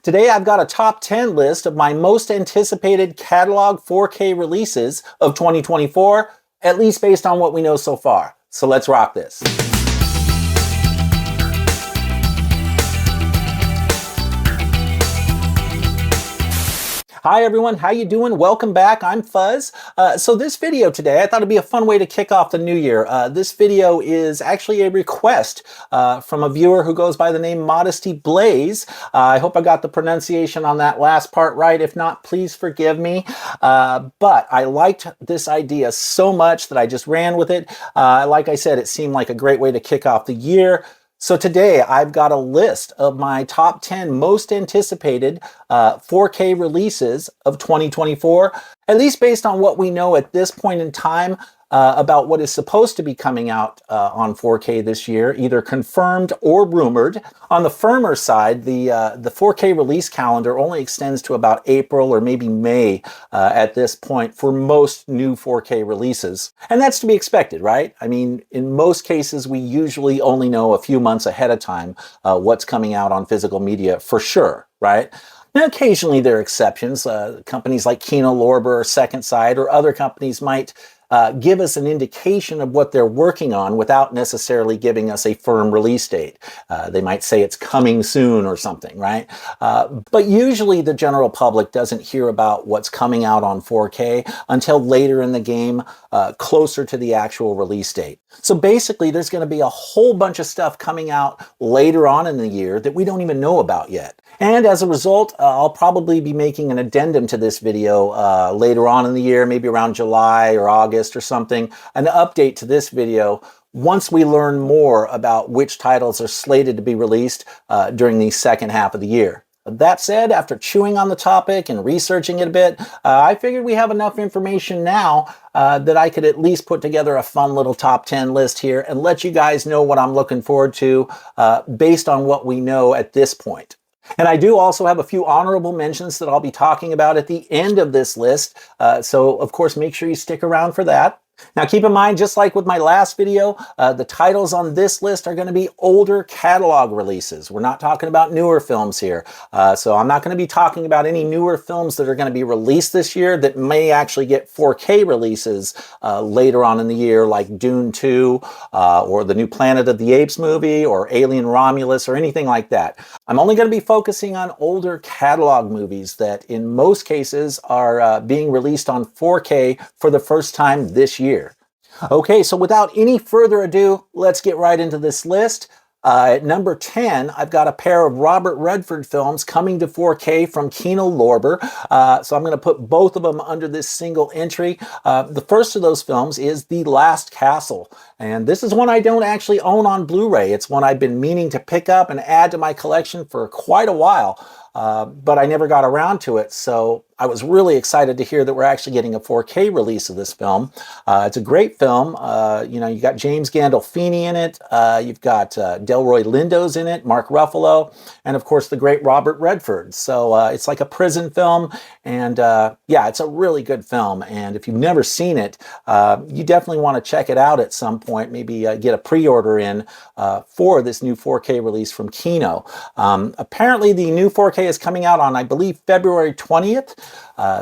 Today I've got a top 10 list of my most anticipated catalog 4K releases of 2024, at least based on what we know so far. So let's rock this. Hi everyone, how you doing? Welcome back. I'm Fuzz. So this video today, I thought it'd be a fun way to kick off the new year. This video is actually a request from a viewer who goes by the name Modesty Blaze. I hope I got the pronunciation on that last part right. If not, please forgive me. But I liked this idea so much that I just ran with it. Like I said, it seemed like a great way to kick off the year. So today I've got a list of my top 10 most anticipated 4K releases of 2024, at least based on what we know at this point in time about what is supposed to be coming out on 4K this year, either confirmed or rumored. On the firmer side, the 4K release calendar only extends to about April or maybe May at this point for most new 4K releases. And that's to be expected, right? I mean, in most cases, we usually only know a few months ahead of time what's coming out on physical media for sure, right? Now, occasionally there are exceptions. Companies like Kino Lorber or Second Sight or other companies might give us an indication of what they're working on without necessarily giving us a firm release date. They might say it's coming soon or something, right? But usually the general public doesn't hear about what's coming out on 4K until later in the game, closer to the actual release date. So basically there's going to be a whole bunch of stuff coming out later on in the year that we don't even know about yet. And as a result, I'll probably be making an addendum to this video later on in the year, maybe around July or August or something, an update to this video once we learn more about which titles are slated to be released during the second half of the year. That said, after chewing on the topic and researching it a bit, I figured we have enough information now that I could at least put together a fun little top 10 list here and let you guys know what I'm looking forward to based on what we know at this point. And I do also have a few honorable mentions that I'll be talking about at the end of this list. So, of course, make sure you stick around for that. Now, keep in mind, just like with my last video, the titles on this list are going to be older catalog releases. We're not talking about newer films here. So I'm not going to be talking about any newer films that are going to be released this year that may actually get 4K releases later on in the year, like Dune 2 or the new Planet of the Apes movie or Alien Romulus or anything like that. I'm only going to be focusing on older catalog movies that in most cases are being released on 4K for the first time this year. Okay, so without any further ado, let's get right into this list. At number 10, I've got a pair of Robert Redford films coming to 4K from Kino Lorber. So I'm going to put both of them under this single entry. The first of those films is The Last Castle. And this is one I don't actually own on Blu-ray. It's one I've been meaning to pick up and add to my collection for quite a while. But I never got around to it, so I was really excited to hear that we're actually getting a 4K release of this film. It's a great film. You know, you got James Gandolfini in it, you've got Delroy Lindo's in it, Mark Ruffalo, and of course the great Robert Redford. So it's like a prison film, and yeah, it's a really good film. And if you've never seen it, you definitely want to check it out at some point. Maybe get a pre-order in for this new 4K release from Kino. Apparently the new 4K is coming out on, I believe, February 20th.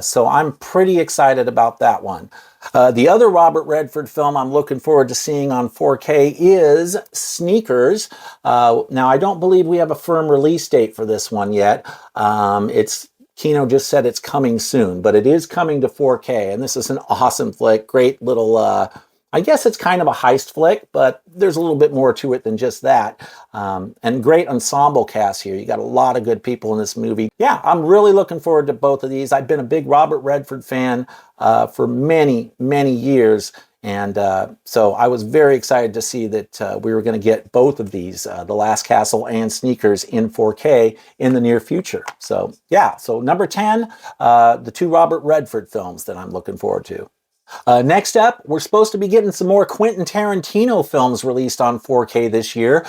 So I'm pretty excited about that one. The other Robert Redford film I'm looking forward to seeing on 4K is Sneakers. Now, I don't believe we have a firm release date for this one yet. Kino just said it's coming soon, but it is coming to 4K, and this is an awesome flick. Great little, I guess it's kind of a heist flick, but there's a little bit more to it than just that. And great ensemble cast here. You got a lot of good people in this movie. Yeah, I'm really looking forward to both of these. I've been a big Robert Redford fan for many, many years. And so I was very excited to see that we were going to get both of these, The Last Castle and Sneakers, in 4K in the near future. So yeah, so number 10, the two Robert Redford films that I'm looking forward to. Next up, we're supposed to be getting some more Quentin Tarantino films released on 4K this year,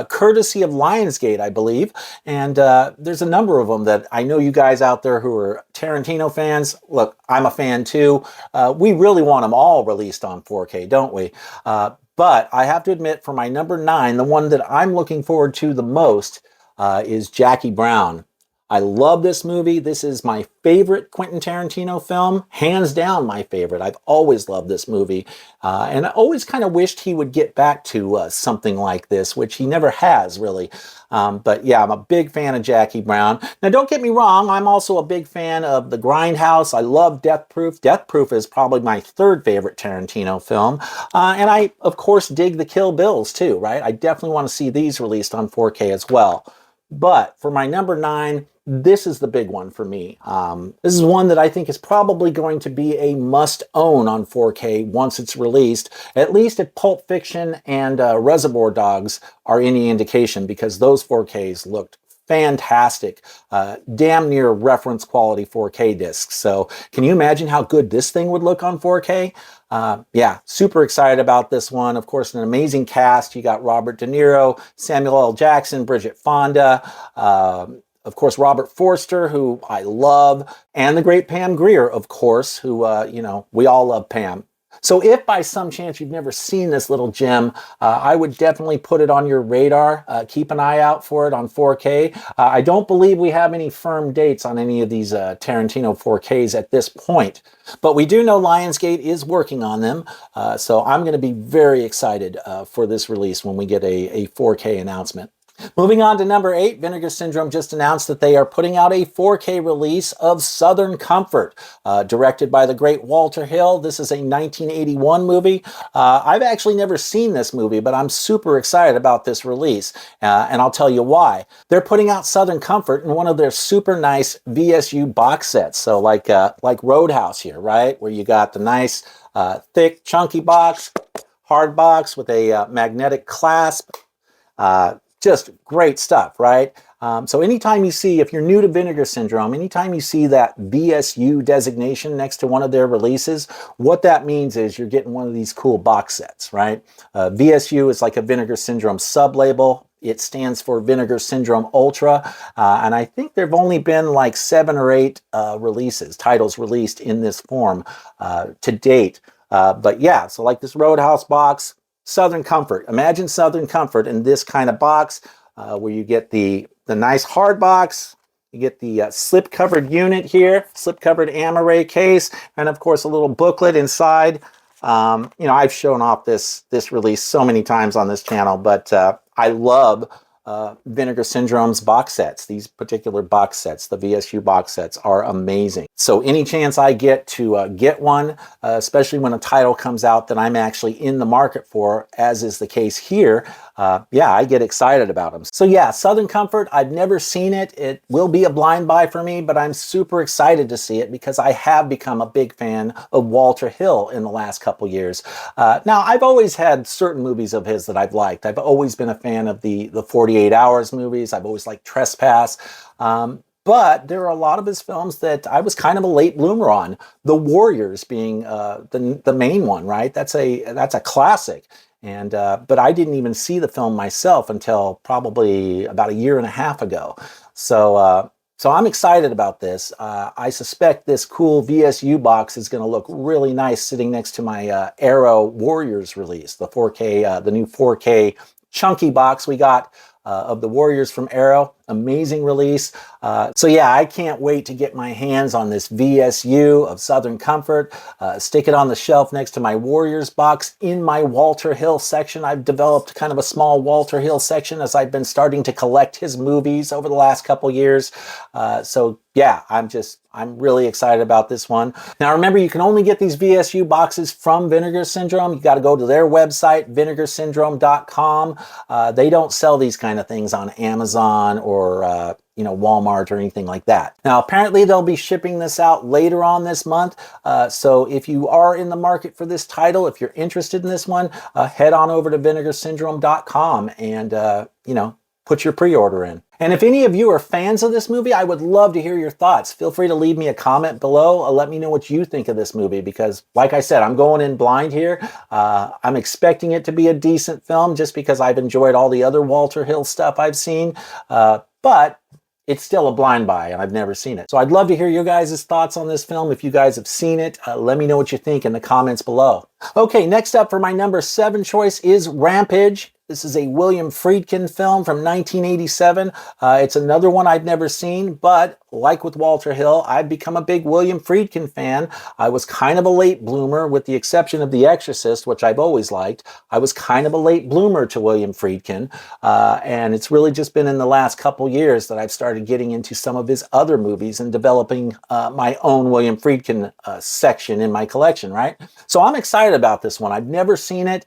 courtesy of Lionsgate, I believe. And there's a number of them that I know you guys out there who are Tarantino fans. Look, I'm a fan too. We really want them all released on 4K, don't we? But I have to admit, for my number 9, the one that I'm looking forward to the most is Jackie Brown. I love this movie. This is my favorite Quentin Tarantino film, hands down my favorite. I've always loved this movie, and I always kind of wished he would get back to something like this, which he never has, really. But yeah, I'm a big fan of Jackie Brown. Now, don't get me wrong, I'm also a big fan of The Grindhouse. I love Death Proof. Death Proof is probably my third favorite Tarantino film. And I, of course, dig the Kill Bills too, right? I definitely want to see these released on 4K as well. But for my number 9, this is the big one for me. This is one that I think is probably going to be a must-own on 4K once it's released, at least if Pulp Fiction and Reservoir Dogs are any indication, because those 4Ks looked fantastic, damn near reference quality 4K discs. So can you imagine how good this thing would look on 4K? Yeah, super excited about this one. Of course, an amazing cast. You got Robert De Niro, Samuel L. Jackson, Bridget Fonda, of course, Robert Forster, who I love, and the great Pam Grier, of course, who, you know, we all love Pam. So if by some chance you've never seen this little gem, I would definitely put it on your radar. Keep an eye out for it on 4K. I don't believe we have any firm dates on any of these Tarantino 4Ks at this point, but we do know Lionsgate is working on them. So I'm going to be very excited for this release when we get a 4K announcement. Moving on to number 8, Vinegar Syndrome just announced that they are putting out a 4K release of Southern Comfort, directed by the great Walter Hill. This is a 1981 movie. I've actually never seen this movie, but I'm super excited about this release, and I'll tell you why. They're putting out Southern Comfort in one of their super nice VSU box sets, so like Roadhouse here, right, where you got the nice, thick, chunky box, hard box with a magnetic clasp. Just great stuff, right? So anytime you see, if you're new to Vinegar Syndrome, anytime you see that VSU designation next to one of their releases, what that means is you're getting one of these cool box sets, right? VSU is like a Vinegar Syndrome sub-label. It stands for Vinegar Syndrome Ultra, and I think there have only been like 7 or 8 titles released in this form to date. But yeah, so like this Roadhouse box, Southern Comfort. Imagine Southern Comfort in this kind of box where you get the nice hard box, you get the slip-covered unit here, slip-covered Amaray case, and of course a little booklet inside. You know, I've shown off this release so many times on this channel, but I love Vinegar Syndrome's box sets. These particular box sets, the VSU box sets, are amazing. So any chance I get to get one, especially when a title comes out that I'm actually in the market for, as is the case here, yeah, I get excited about them. So yeah, Southern Comfort, I've never seen it. It will be a blind buy for me, but I'm super excited to see it because I have become a big fan of Walter Hill in the last couple years. Now, I've always had certain movies of his that I've liked. I've always been a fan of the 48 Hours movies. I've always liked Trespass. But there are a lot of his films that I was kind of a late bloomer on. The Warriors being the main one, right? That's a classic. And but I didn't even see the film myself until probably about a year and a half ago. So so I'm excited about this. I suspect this cool VSU box is going to look really nice sitting next to my Arrow Warriors release, the 4K, the new 4K chunky box we got of the Warriors from Arrow. Amazing release. So yeah, I can't wait to get my hands on this VSU of Southern Comfort, stick it on the shelf next to my Warriors box in my Walter Hill section. I've developed kind of a small Walter Hill section as I've been starting to collect his movies over the last couple years. So yeah, I'm really excited about this one. Now remember, you can only get these VSU boxes from Vinegar Syndrome. You got to go to their website, vinegarsyndrome.com. They don't sell these kind of things on Amazon or you know, Walmart or anything like that. Now, apparently they'll be shipping this out later on this month. So if you are in the market for this title, if you're interested in this one, head on over to vinegarsyndrome.com and, you know, put your pre-order in. And if any of you are fans of this movie, I would love to hear your thoughts. Feel free to leave me a comment below. Let me know what you think of this movie because, like I said, I'm going in blind here. I'm expecting it to be a decent film just because I've enjoyed all the other Walter Hill stuff I've seen. But it's still a blind buy and I've never seen it. So I'd love to hear your guys' thoughts on this film. If you guys have seen it, let me know what you think in the comments below. Okay, next up for my number 7 choice is Rampage. This is a William Friedkin film from 1987. It's another one I'd never seen, but like with Walter Hill, I've become a big William Friedkin fan. I was kind of a late bloomer, with the exception of The Exorcist, which I've always liked. I was kind of a late bloomer to William Friedkin, and it's really just been in the last couple years that I've started getting into some of his other movies and developing my own William Friedkin section in my collection, right? So I'm excited about this one. I've never seen it.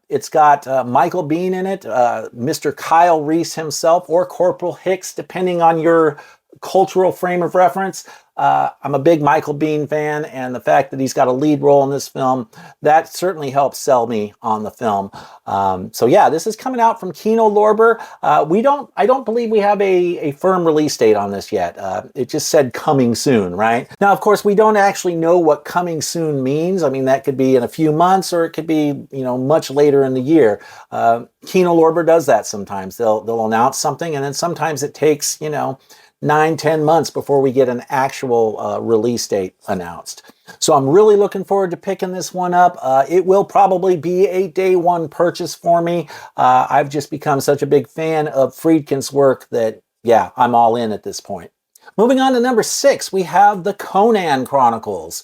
It's got Michael Biehn in it, Mr. Kyle Reese himself, or Corporal Hicks, depending on your cultural frame of reference. I'm a big Michael Biehn fan, and the fact that he's got a lead role in this film, that certainly helps sell me on the film. So yeah, this is coming out from Kino Lorber. I don't believe we have a firm release date on this yet. It just said coming soon, right? Now, of course, we don't actually know what coming soon means. I mean, that could be in a few months, or it could be, much later in the year. Kino Lorber does that sometimes. They'll announce something, and then sometimes it takes, 9-10 months before we get an actual release date announced. So I'm really looking forward to picking this one up. It will probably be a day one purchase for me. I've just become such a big fan of Friedkin's work that, yeah, I'm all in at this point. Moving on to number 6, we have the Conan Chronicles.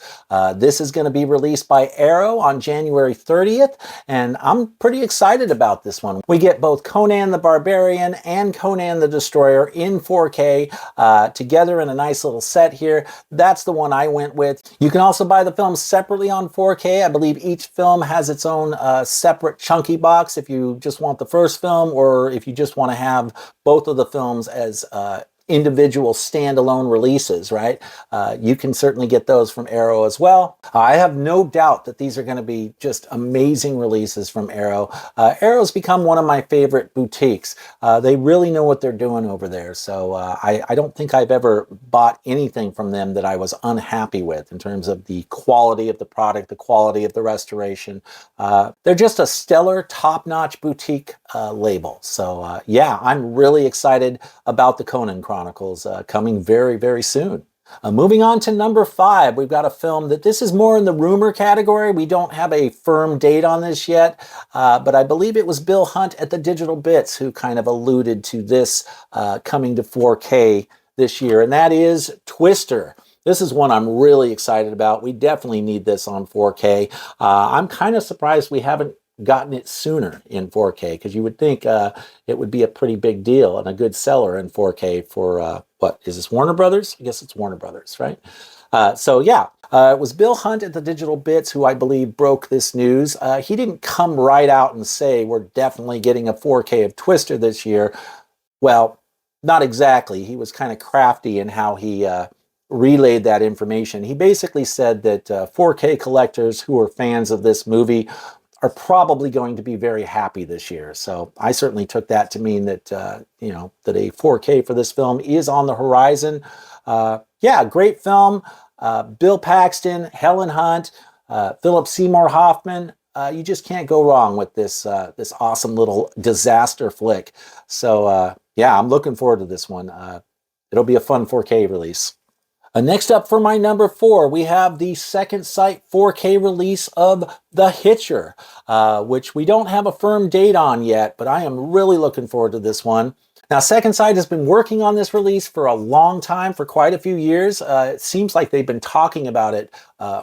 This is going to be released by Arrow on January 30th, and I'm pretty excited about this one. We get both Conan the Barbarian and Conan the Destroyer in 4K together in a nice little set here. That's the one I went with. You can also buy the films separately on 4K. I believe each film has its own separate chunky box if you just want the first film, or if you just want to have both of the films as individual standalone releases, right? You can certainly get those from Arrow as well. I have no doubt that these are going to be just amazing releases from Arrow. Arrow's become one of my favorite boutiques. They really know what they're doing over there. So I don't think I've ever bought anything from them that I was unhappy with in terms of the quality of the product, the quality of the restoration. They're just a stellar, top-notch boutique label. So yeah, I'm really excited about the Conan Chronicles coming very, very soon. Moving on to number 5, we've got a film that this is more in the rumor category. We don't have a firm date on this yet, but I believe it was Bill Hunt at the Digital Bits who kind of alluded to this coming to 4K this year, and that is Twister. This is one I'm really excited about. We definitely need this on 4K. I'm kind of surprised we haven't gotten it sooner in 4K, because you would think it would be a pretty big deal and a good seller in 4K for, what, is this Warner Brothers? I guess it's Warner Brothers, right? So yeah, it was Bill Hunt at the Digital Bits who I believe broke this news. He didn't come right out and say, we're definitely getting a 4K of Twister this year. Well, not exactly. He was kind of crafty in how he relayed that information. He basically said that 4K collectors who are fans of this movie are probably going to be very happy this year. So I certainly took that to mean that, that a 4K for this film is on the horizon. Yeah, great film. Bill Paxton, Helen Hunt, Philip Seymour Hoffman. You just can't go wrong with this awesome little disaster flick. So yeah, I'm looking forward to this one. It'll be a fun 4K release. Next up for my number 4, we have the Second Sight 4K release of The Hitcher, which we don't have a firm date on yet, but I am really looking forward to this one. Now, Second Sight has been working on this release for a long time, for quite a few years. It seems like they've been talking about it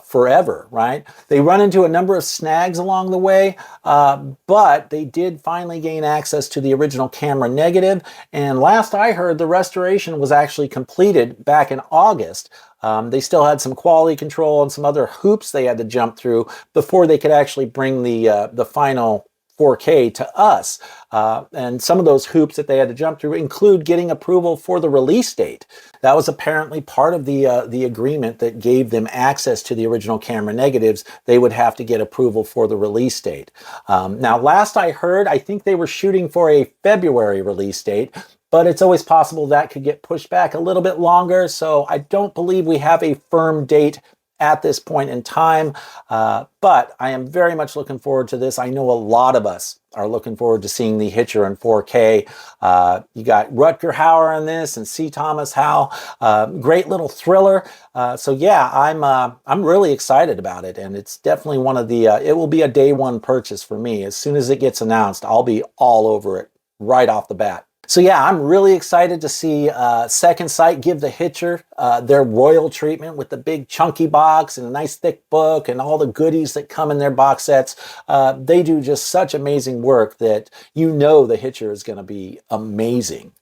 forever, right? They run into a number of snags along the way, but they did finally gain access to the original camera negative. And last I heard, the restoration was actually completed back in August. They still had some quality control and some other hoops they had to jump through before they could actually bring the final 4K to us. And some of those hoops that they had to jump through include getting approval for the release date. That was apparently part of the agreement that gave them access to the original camera negatives. They would have to get approval for the release date. Now, last I heard, I think they were shooting for a February release date, but it's always possible that could get pushed back a little bit longer. So I don't believe we have a firm date at this point in time, but I am very much looking forward to this. I know a lot of us are looking forward to seeing The Hitcher in 4K. You got Rutger Hauer in this and C. Thomas Howell. Great little thriller. So yeah, I'm really excited about it, and it's definitely one of the. It will be a day one purchase for me. As soon as it gets announced, I'll be all over it right off the bat. So yeah, I'm really excited to see Second Sight give The Hitcher their royal treatment with the big chunky box and a nice thick book and all the goodies that come in their box sets. They do just such amazing work that you know The Hitcher is going to be amazing.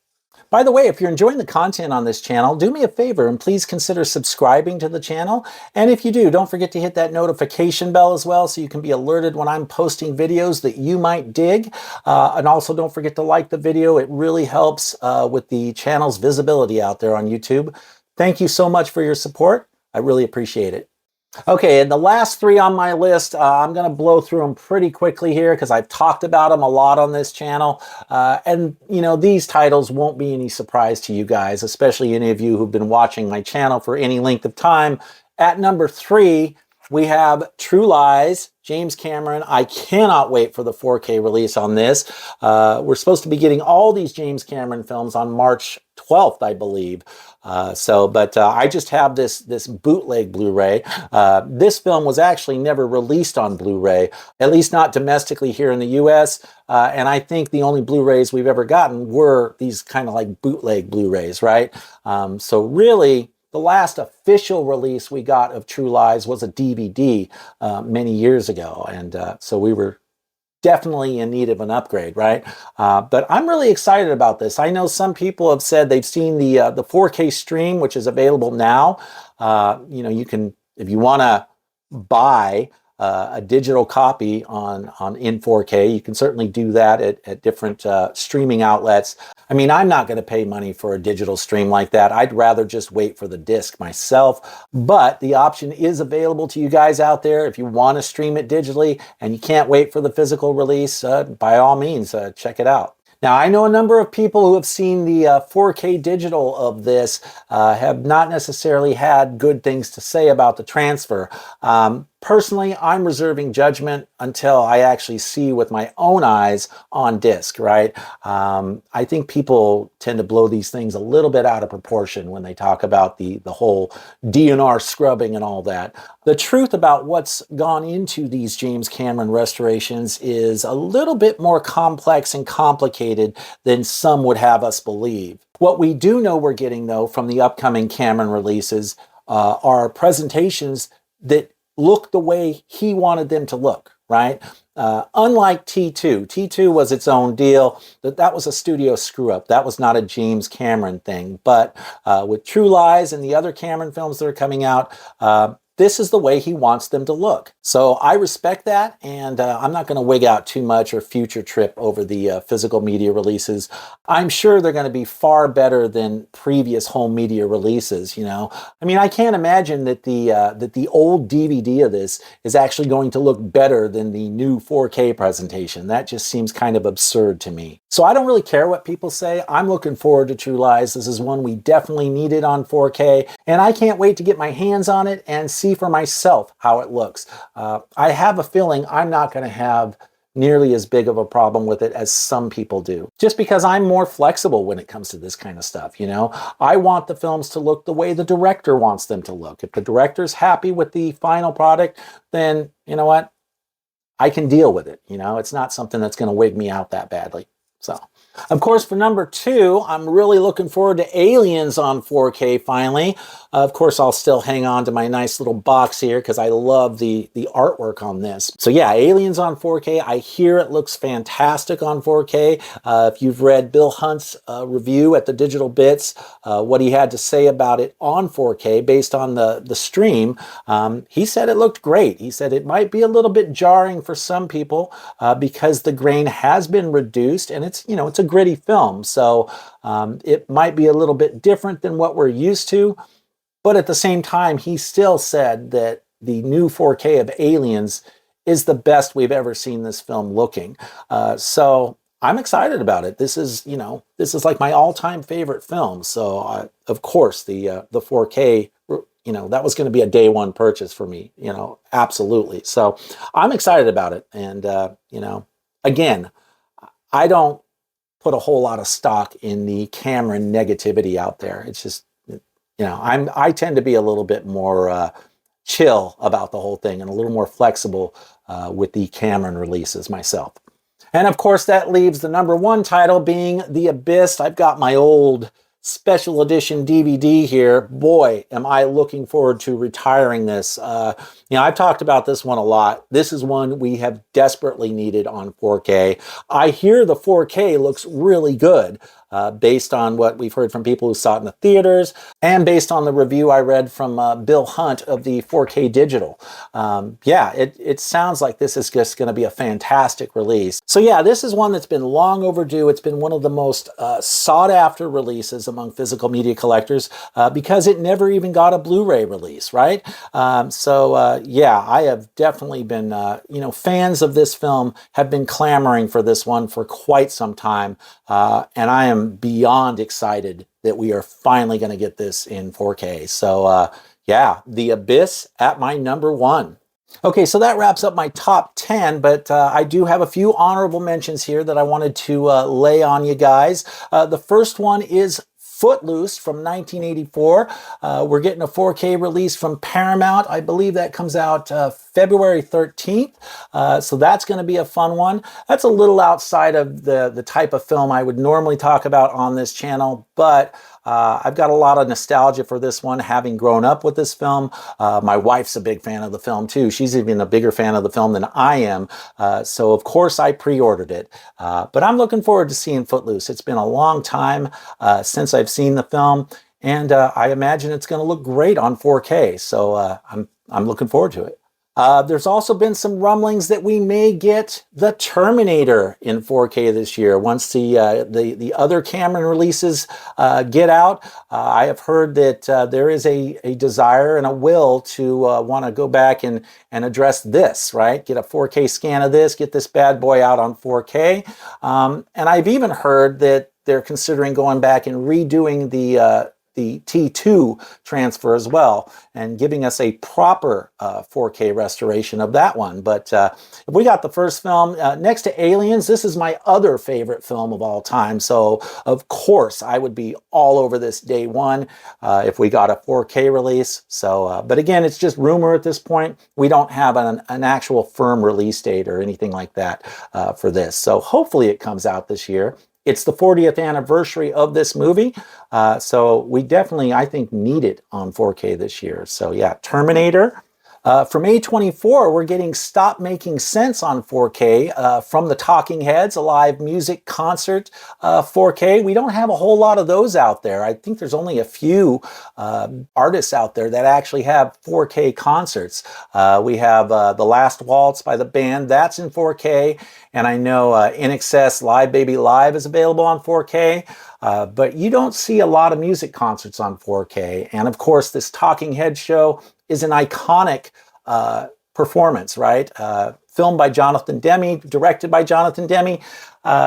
By the way, if you're enjoying the content on this channel, do me a favor and please consider subscribing to the channel. And if you do, don't forget to hit that notification bell as well so you can be alerted when I'm posting videos that you might dig. And also don't forget to like the video. It really helps with the channel's visibility out there on YouTube. Thank you so much for your support. I really appreciate it. Okay, and the last three on my list, I'm going to blow through them pretty quickly here because I've talked about them a lot on this channel. And, you know, these titles won't be any surprise to you guys, especially any of you who've been watching my channel for any length of time. At number 3, we have True Lies, James Cameron. I cannot wait for the 4K release on this. We're supposed to be getting all these James Cameron films on March 12th, I believe. But I just have this bootleg Blu-ray. This film was actually never released on Blu-ray, at least not domestically here in the US. And I think the only Blu-rays we've ever gotten were these kind of like bootleg Blu-rays, right? So really, the last official release we got of True Lies was a DVD many years ago. And so we were definitely in need of an upgrade, right? But I'm really excited about this. I know some people have said they've seen the 4K stream, which is available now. You know, you can, if you want to buy a digital copy in 4K, you can certainly do that at different streaming outlets. I mean, I'm not going to pay money for a digital stream like that. I'd rather just wait for the disc myself. But the option is available to you guys out there. If you want to stream it digitally and you can't wait for the physical release, by all means, check it out. Now, I know a number of people who have seen the 4K digital of this have not necessarily had good things to say about the transfer. Personally, I'm reserving judgment until I actually see with my own eyes on disc, right? I think people tend to blow these things a little bit out of proportion when they talk about the whole DNR scrubbing and all that. The truth about what's gone into these James Cameron restorations is a little bit more complex and complicated than some would have us believe. What we do know we're getting, though, from the upcoming Cameron releases are presentations that look the way he wanted them to look, right? Unlike T2. T2 was its own deal. That was a studio screw-up. That was not a James Cameron thing. But with True Lies and the other Cameron films that are coming out, this is the way he wants them to look. So I respect that, and I'm not going to wig out too much or future trip over the physical media releases. I'm sure they're going to be far better than previous home media releases, you know. I mean, I can't imagine that the old DVD of this is actually going to look better than the new 4K presentation. That just seems kind of absurd to me. So I don't really care what people say. I'm looking forward to True Lies. This is one we definitely needed on 4K, and I can't wait to get my hands on it and see for myself how it looks. I have a feeling I'm not going to have nearly as big of a problem with it as some people do, just because I'm more flexible when it comes to this kind of stuff. You know, I want the films to look the way the director wants them to look. If the director's happy with the final product, then you know what, I can deal with it. You know, it's not something that's going to wig me out that badly. So, of course, for number 2, I'm really looking forward to Aliens on 4K finally. Of course, I'll still hang on to my nice little box here because I love the artwork on this. So yeah, Aliens on 4K. I hear it looks fantastic on 4K. If you've read Bill Hunt's review at the Digital Bits, what he had to say about it on 4K based on the stream, he said it looked great. He said it might be a little bit jarring for some people because the grain has been reduced, and it's, you know, it's a gritty film, so it might be a little bit different than what we're used to. But at the same time, he still said that the new 4K of Aliens is the best we've ever seen this film looking. So I'm excited about it. This is, you know, this is like my all-time favorite film. So of course, the 4K that was going to be a day one purchase for me, absolutely. So I'm excited about it. And, again, I don't put a whole lot of stock in the Cameron negativity out there. It's just, I tend to be a little bit more chill about the whole thing and a little more flexible with the Cameron releases myself. And of course, that leaves the number one title being The Abyss. I've got my old special edition DVD here. Boy, am I looking forward to retiring this. I've talked about this one a lot. This is one we have desperately needed on 4K. I hear the 4K looks really good. Based on what we've heard from people who saw it in the theaters, and based on the review I read from Bill Hunt of the 4K digital. It sounds like this is just going to be a fantastic release. So yeah, this is one that's been long overdue. It's been one of the most sought after releases among physical media collectors because it never even got a Blu-ray release, right? I have definitely been, fans of this film have been clamoring for this one for quite some time. And I am beyond excited that we are finally going to get this in 4K. So The Abyss at my number one. Okay, so that wraps up my top 10, but I do have a few honorable mentions here that I wanted to lay on you guys. The first one is Footloose from 1984. We're getting a 4K release from Paramount. I believe that comes out February 13th. So that's going to be a fun one. That's a little outside of the type of film I would normally talk about on this channel, but I've got a lot of nostalgia for this one, having grown up with this film. My wife's a big fan of the film too. She's even a bigger fan of the film than I am. So of course I pre-ordered it. But I'm looking forward to seeing Footloose. It's been a long time since I've seen the film, and I imagine it's going to look great on 4K. So I'm looking forward to it. There's also been some rumblings that we may get The Terminator in 4K this year once the other Cameron releases get out. I have heard that there is a desire and a will to want to go back and address this, right? Get a 4K scan of this, get this bad boy out on 4K. And I've even heard that they're considering going back and redoing the T2 transfer as well, and giving us a proper 4K restoration of that one. But if we got the first film, next to Aliens, this is my other favorite film of all time. So of course I would be all over this day one if we got a 4K release. So, but again, it's just rumor at this point. We don't have an actual firm release date or anything like that for this. So hopefully it comes out this year. It's the 40th anniversary of this movie, so we definitely, I think, need it on 4K this year. So yeah, Terminator. From A24, we're getting Stop Making Sense on 4K from the Talking Heads, a live music concert 4K. We don't have a whole lot of those out there. I think there's only a few artists out there that actually have 4K concerts. We have The Last Waltz by the band, that's in 4K. And I know In Excess Live Baby Live is available on 4K. But you don't see a lot of music concerts on 4K. And of course, this Talking Head show is an iconic performance, right? Filmed by Jonathan Demme, directed by Jonathan Demme.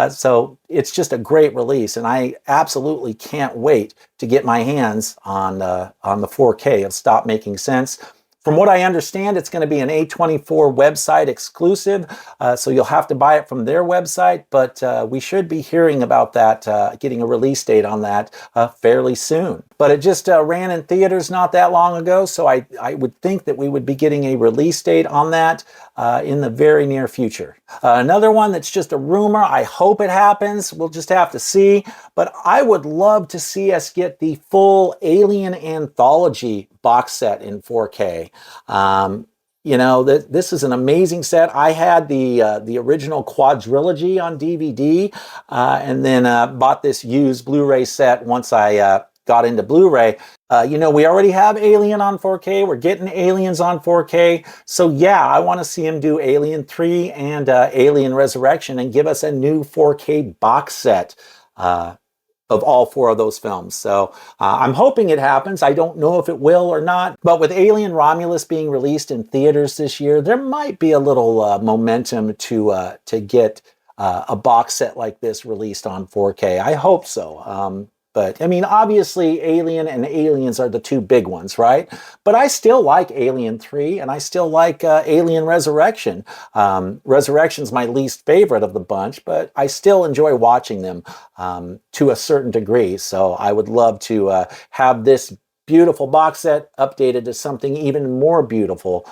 So it's just a great release, and I absolutely can't wait to get my hands on the 4K of Stop Making Sense. From what I understand, it's going to be an A24 website exclusive, so you'll have to buy it from their website, but we should be hearing about that, getting a release date on that fairly soon. But it just ran in theaters not that long ago, so I would think that we would be getting a release date on that in the very near future. Another one that's just a rumor, I hope it happens, we'll just have to see, but I would love to see us get the full Alien Anthology box set in 4K. This is an amazing set. I had the original quadrilogy on DVD, and then bought this used Blu-ray set once I got into Blu-ray. We already have Alien on 4K. We're getting Aliens on 4K. So yeah, I want to see him do Alien 3 and Alien Resurrection and give us a new 4K box set of all four of those films. So I'm hoping it happens. I don't know if it will or not, but with Alien Romulus being released in theaters this year, there might be a little momentum to get a box set like this released on 4K. I hope so. But I mean, obviously Alien and Aliens are the two big ones, right? But I still like Alien 3 and I still like Alien Resurrection. Resurrection's my least favorite of the bunch, but I still enjoy watching them to a certain degree. So I would love to have this beautiful box set updated to something even more beautiful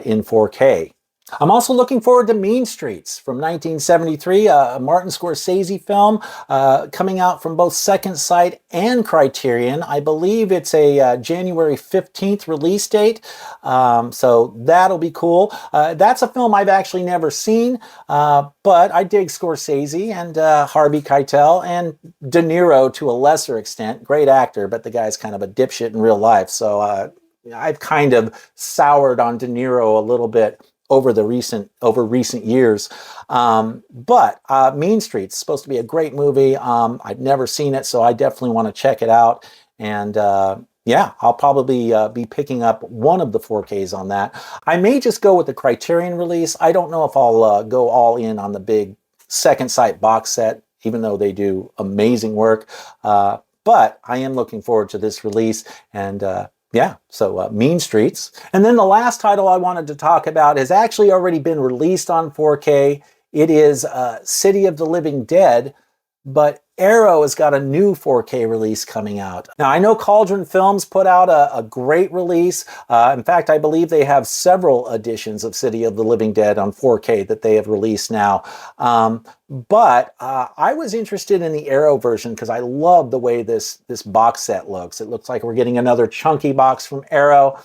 in 4K. I'm also looking forward to Mean Streets from 1973, a Martin Scorsese film coming out from both Second Sight and Criterion. I believe it's a January 15th release date, so that'll be cool. That's a film I've actually never seen, but I dig Scorsese and Harvey Keitel and De Niro to a lesser extent. Great actor, but the guy's kind of a dipshit in real life, so I've kind of soured on De Niro a little bit over recent years. But Mean Streets is supposed to be a great movie. I've never seen it, so I definitely want to check it out. And yeah, I'll probably be picking up one of the 4Ks on that. I may just go with the Criterion release. I don't know if I'll go all in on the big Second Sight box set, even though they do amazing work. But I am looking forward to this release, and yeah, so Mean Streets. And then the last title I wanted to talk about has actually already been released on 4K. It is City of the Living Dead, but Arrow has got a new 4K release coming out. Now, I know Cauldron Films put out a great release. In fact, I believe they have several editions of City of the Living Dead on 4K that they have released now. But I was interested in the Arrow version because I love the way this box set looks. It looks like we're getting another chunky box from Arrow,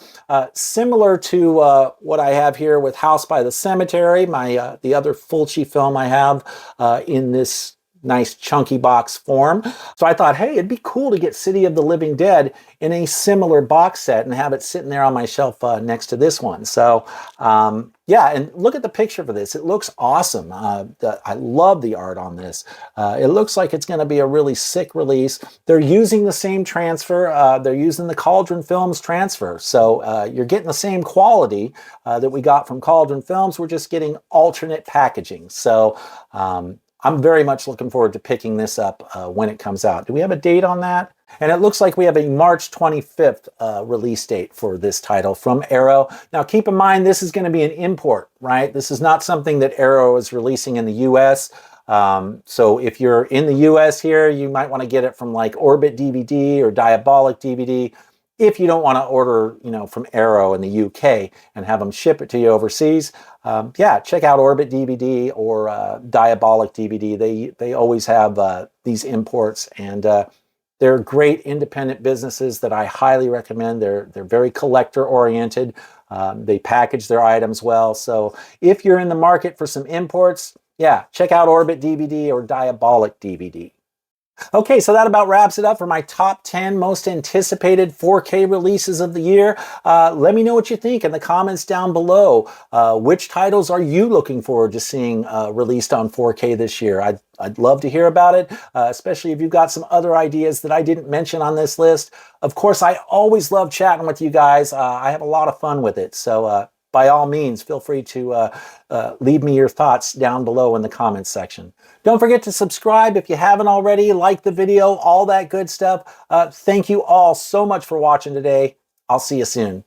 similar to what I have here with House by the Cemetery, the other Fulci film I have in this nice chunky box form. So I thought, hey, it'd be cool to get City of the Living Dead in a similar box set and have it sitting there on my shelf next to this one. So yeah, and look at the picture for this. It looks awesome. I love the art on this. It looks like it's going to be a really sick release. They're using the same transfer. They're using the Cauldron Films transfer. So you're getting the same quality that we got from Cauldron Films. We're just getting alternate packaging. So I'm very much looking forward to picking this up when it comes out. Do we have a date on that? And it looks like we have a March 25th release date for this title from Arrow. Now, keep in mind, this is going to be an import, right? This is not something that Arrow is releasing in the US. So if you're in the US here, you might want to get it from like Orbit DVD or Diabolic DVD. If you don't want to order, from Arrow in the UK and have them ship it to you overseas, yeah, check out Orbit DVD or Diabolic DVD. They always have these imports, and they're great independent businesses that I highly recommend. They're very collector oriented. They package their items well. So if you're in the market for some imports, yeah, check out Orbit DVD or Diabolic DVD. Okay, so that about wraps it up for my top 10 most anticipated 4K releases of the year. Let me know what you think in the comments down below. Which titles are you looking forward to seeing released on 4K this year? I'd love to hear about it, especially if you've got some other ideas that I didn't mention on this list. Of course, I always love chatting with you guys. I have a lot of fun with it, so by all means, feel free to leave me your thoughts down below in the comments section. Don't forget to subscribe if you haven't already, like the video, all that good stuff. Thank you all so much for watching today. I'll see you soon.